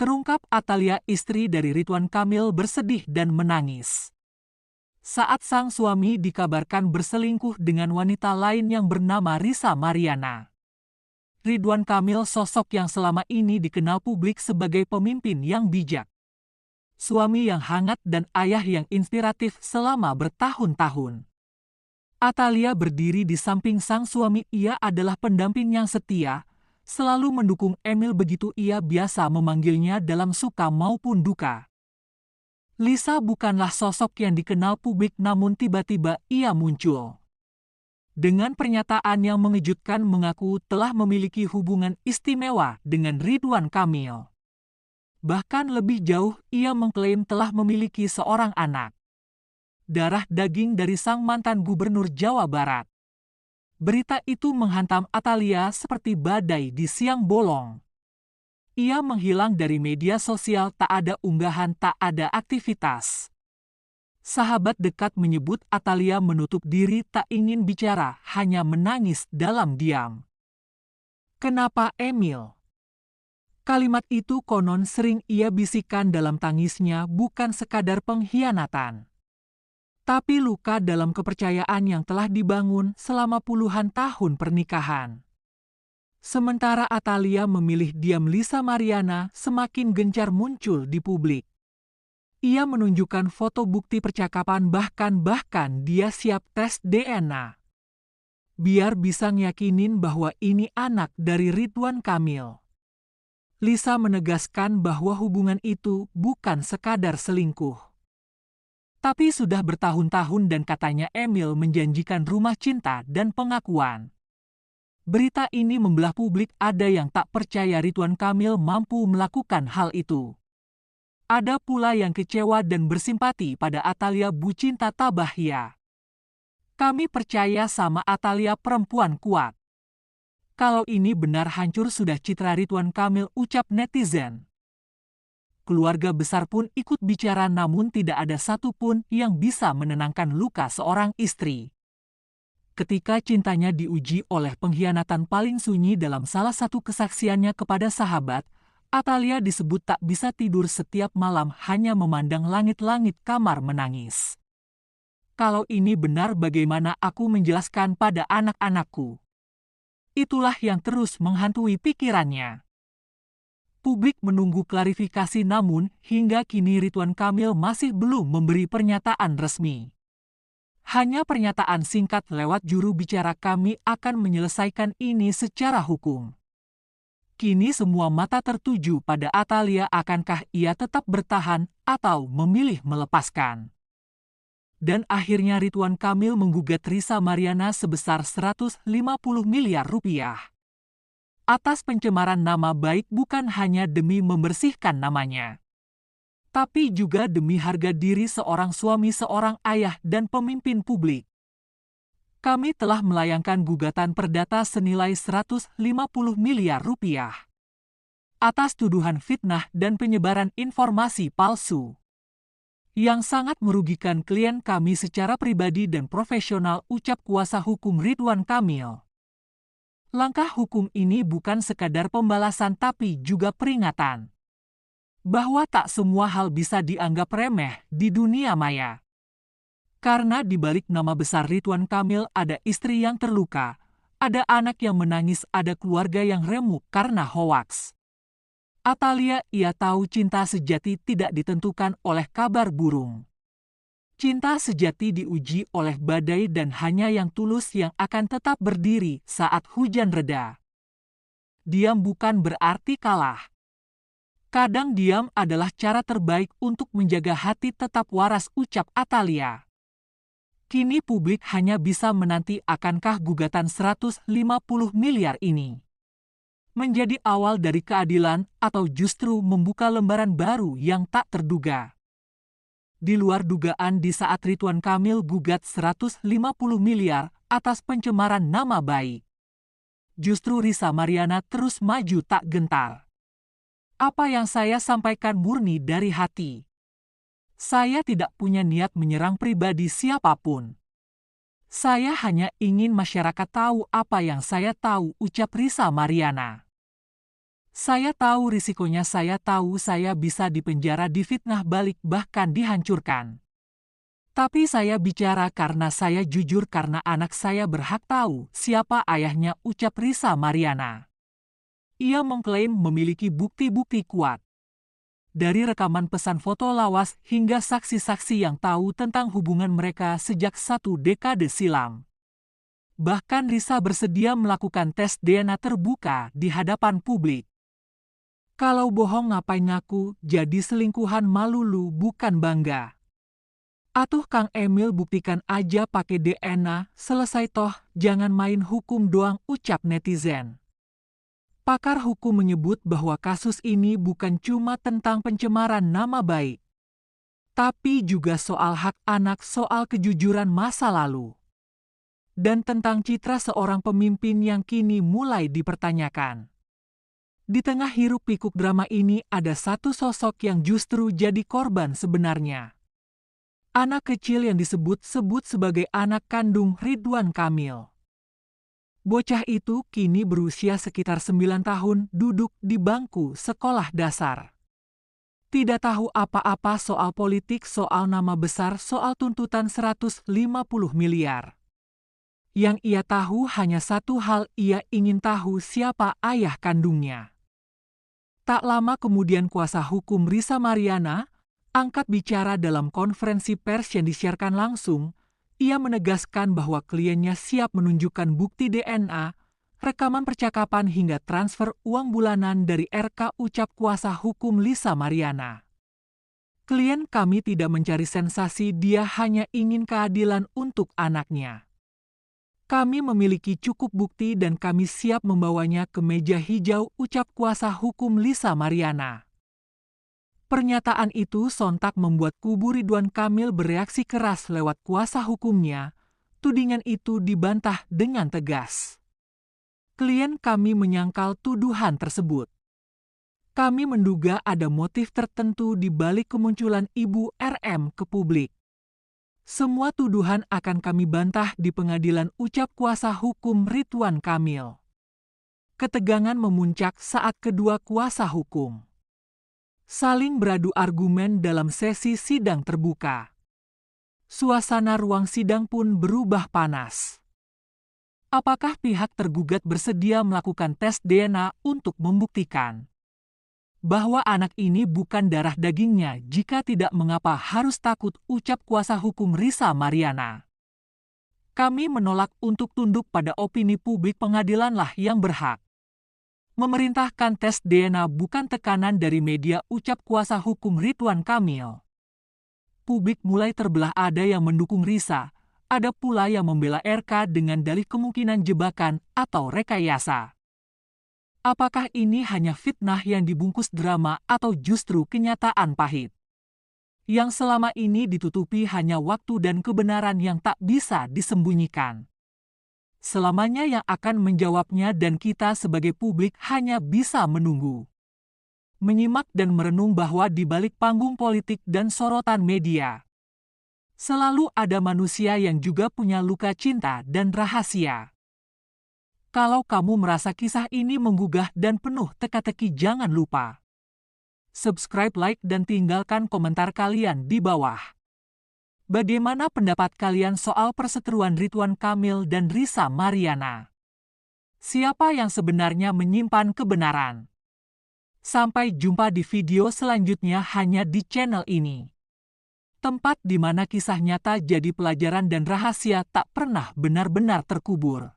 Terungkap Atalia, istri dari Ridwan Kamil, bersedih dan menangis saat sang suami dikabarkan berselingkuh dengan wanita lain yang bernama Risa Mariana. Ridwan Kamil, sosok yang selama ini dikenal publik sebagai pemimpin yang bijak, suami yang hangat, dan ayah yang inspiratif selama bertahun-tahun. Atalia berdiri di samping sang suami. Ia adalah pendamping yang setia, selalu mendukung Emil, begitu ia biasa memanggilnya dalam suka maupun duka. Lisa bukanlah sosok yang dikenal publik, namun tiba-tiba ia muncul dengan pernyataan yang mengejutkan, mengaku telah memiliki hubungan istimewa dengan Ridwan Kamil. Bahkan lebih jauh, ia mengklaim telah memiliki seorang anak darah daging dari sang mantan gubernur Jawa Barat. Berita itu menghantam Atalia seperti badai di siang bolong. Ia menghilang dari media sosial, tak ada unggahan, tak ada aktivitas. Sahabat dekat menyebut Atalia menutup diri, tak ingin bicara, hanya menangis dalam diam. Kenapa Emil? Kalimat itu konon sering ia bisikan dalam tangisnya, bukan sekadar pengkhianatan, tapi luka dalam kepercayaan yang telah dibangun selama puluhan tahun pernikahan. Sementara Atalia memilih diam, Lisa Mariana semakin gencar muncul di publik. Ia menunjukkan foto bukti percakapan, bahkan dia siap tes DNA biar bisa ngeyakinin bahwa ini anak dari Ridwan Kamil. Lisa menegaskan bahwa hubungan itu bukan sekadar selingkuh, tapi sudah bertahun-tahun, dan katanya Emil menjanjikan rumah cinta dan pengakuan. Berita ini membelah publik. Ada yang tak percaya Ridwan Kamil mampu melakukan hal itu. Ada pula yang kecewa dan bersimpati pada Atalia, Bu Cinta Tabahya. Kami percaya sama Atalia, perempuan kuat. Kalau ini benar, hancur sudah citra Ridwan Kamil, ucap netizen. Keluarga besar pun ikut bicara, namun tidak ada satupun yang bisa menenangkan luka seorang istri ketika cintanya diuji oleh pengkhianatan paling sunyi. Dalam salah satu kesaksiannya kepada sahabat, Atalia disebut tak bisa tidur setiap malam, hanya memandang langit-langit kamar menangis. Kalau ini benar, bagaimana aku menjelaskan pada anak-anakku? Itulah yang terus menghantui pikirannya. Publik menunggu klarifikasi, namun hingga kini Ridwan Kamil masih belum memberi pernyataan resmi. Hanya pernyataan singkat lewat juru bicara, "Kami akan menyelesaikan ini secara hukum." Kini semua mata tertuju pada Atalia. Akankah ia tetap bertahan atau memilih melepaskan? Dan akhirnya Ridwan Kamil menggugat Risa Mariana sebesar 150 miliar rupiah. Atas pencemaran nama baik, bukan hanya demi membersihkan namanya, tapi juga demi harga diri seorang suami, seorang ayah, dan pemimpin publik. Kami telah melayangkan gugatan perdata senilai 150 miliar rupiah atas tuduhan fitnah dan penyebaran informasi palsu yang sangat merugikan klien kami secara pribadi dan profesional, ucap kuasa hukum Ridwan Kamil. Langkah hukum ini bukan sekadar pembalasan, tapi juga peringatan bahwa tak semua hal bisa dianggap remeh di dunia maya. Karena di balik nama besar Ridwan Kamil ada istri yang terluka, ada anak yang menangis, ada keluarga yang remuk karena hoaks. Atalia, ia tahu cinta sejati tidak ditentukan oleh kabar burung. Cinta sejati diuji oleh badai, dan hanya yang tulus yang akan tetap berdiri saat hujan reda. Diam bukan berarti kalah. Kadang diam adalah cara terbaik untuk menjaga hati tetap waras, ucap Atalia. Kini publik hanya bisa menanti, akankah gugatan 150 miliar ini menjadi awal dari keadilan atau justru membuka lembaran baru yang tak terduga. Di luar dugaan, di saat Ridwan Kamil gugat 150 miliar atas pencemaran nama baik, justru Risa Mariana terus maju tak gentar. Apa yang saya sampaikan murni dari hati. Saya tidak punya niat menyerang pribadi siapapun. Saya hanya ingin masyarakat tahu apa yang saya tahu, ucap Risa Mariana. Saya tahu risikonya, saya tahu saya bisa dipenjara, difitnah balik, bahkan dihancurkan. Tapi saya bicara karena saya jujur, karena anak saya berhak tahu siapa ayahnya, ucap Risa Mariana. Ia mengklaim memiliki bukti-bukti kuat. Dari rekaman pesan foto lawas hingga saksi-saksi yang tahu tentang hubungan mereka sejak 1 dekade silam. Bahkan Risa bersedia melakukan tes DNA terbuka di hadapan publik. Kalau bohong ngapain ngaku, jadi selingkuhan, malu lu bukan bangga. Atuh Kang Emil, buktikan aja pakai DNA, selesai toh, jangan main hukum doang, ucap netizen. Pakar hukum menyebut bahwa kasus ini bukan cuma tentang pencemaran nama baik, tapi juga soal hak anak, soal kejujuran masa lalu, dan tentang citra seorang pemimpin yang kini mulai dipertanyakan. Di tengah hiruk-pikuk drama ini ada satu sosok yang justru jadi korban sebenarnya. Anak kecil yang disebut-sebut sebagai anak kandung Ridwan Kamil. Bocah itu kini berusia sekitar 9 tahun, duduk di bangku sekolah dasar. Tidak tahu apa-apa soal politik, soal nama besar, soal tuntutan 150 miliar. Yang ia tahu hanya satu hal, ia ingin tahu siapa ayah kandungnya. Tak lama kemudian kuasa hukum Risa Mariana angkat bicara dalam konferensi pers yang disiarkan langsung. Ia menegaskan bahwa kliennya siap menunjukkan bukti DNA, rekaman percakapan hingga transfer uang bulanan dari RK, ucap kuasa hukum Risa Mariana. Klien kami tidak mencari sensasi, dia hanya ingin keadilan untuk anaknya. Kami memiliki cukup bukti dan kami siap membawanya ke meja hijau, ucap kuasa hukum Risa Mariana. Pernyataan itu sontak membuat kubu Ridwan Kamil bereaksi keras lewat kuasa hukumnya. Tudingan itu dibantah dengan tegas. Klien kami menyangkal tuduhan tersebut. Kami menduga ada motif tertentu di balik kemunculan Ibu RM ke publik. Semua tuduhan akan kami bantah di pengadilan, ucap kuasa hukum Ridwan Kamil. Ketegangan memuncak saat kedua kuasa hukum saling beradu argumen dalam sesi sidang terbuka. Suasana ruang sidang pun berubah panas. Apakah pihak tergugat bersedia melakukan tes DNA untuk membuktikan bahwa anak ini bukan darah dagingnya? Jika tidak, mengapa harus takut, ucap kuasa hukum Risa Mariana. Kami menolak untuk tunduk pada opini publik, pengadilanlah yang berhak memerintahkan tes DNA, bukan tekanan dari media, ucap kuasa hukum Ridwan Kamil. Publik mulai terbelah, ada yang mendukung Risa, ada pula yang membela RK dengan dalih kemungkinan jebakan atau rekayasa. Apakah ini hanya fitnah yang dibungkus drama atau justru kenyataan pahit yang selama ini ditutupi hanya waktu dan kebenaran yang tak bisa disembunyikan? Selamanya yang akan menjawabnya, dan kita sebagai publik hanya bisa menunggu, menyimak dan merenung bahwa di balik panggung politik dan sorotan media, selalu ada manusia yang juga punya luka cinta dan rahasia. Kalau kamu merasa kisah ini menggugah dan penuh teka-teki, jangan lupa subscribe, like, dan tinggalkan komentar kalian di bawah. Bagaimana pendapat kalian soal perseteruan Ridwan Kamil dan Risa Mariana? Siapa yang sebenarnya menyimpan kebenaran? Sampai jumpa di video selanjutnya hanya di channel ini. Tempat di mana kisah nyata jadi pelajaran dan rahasia tak pernah benar-benar terkubur.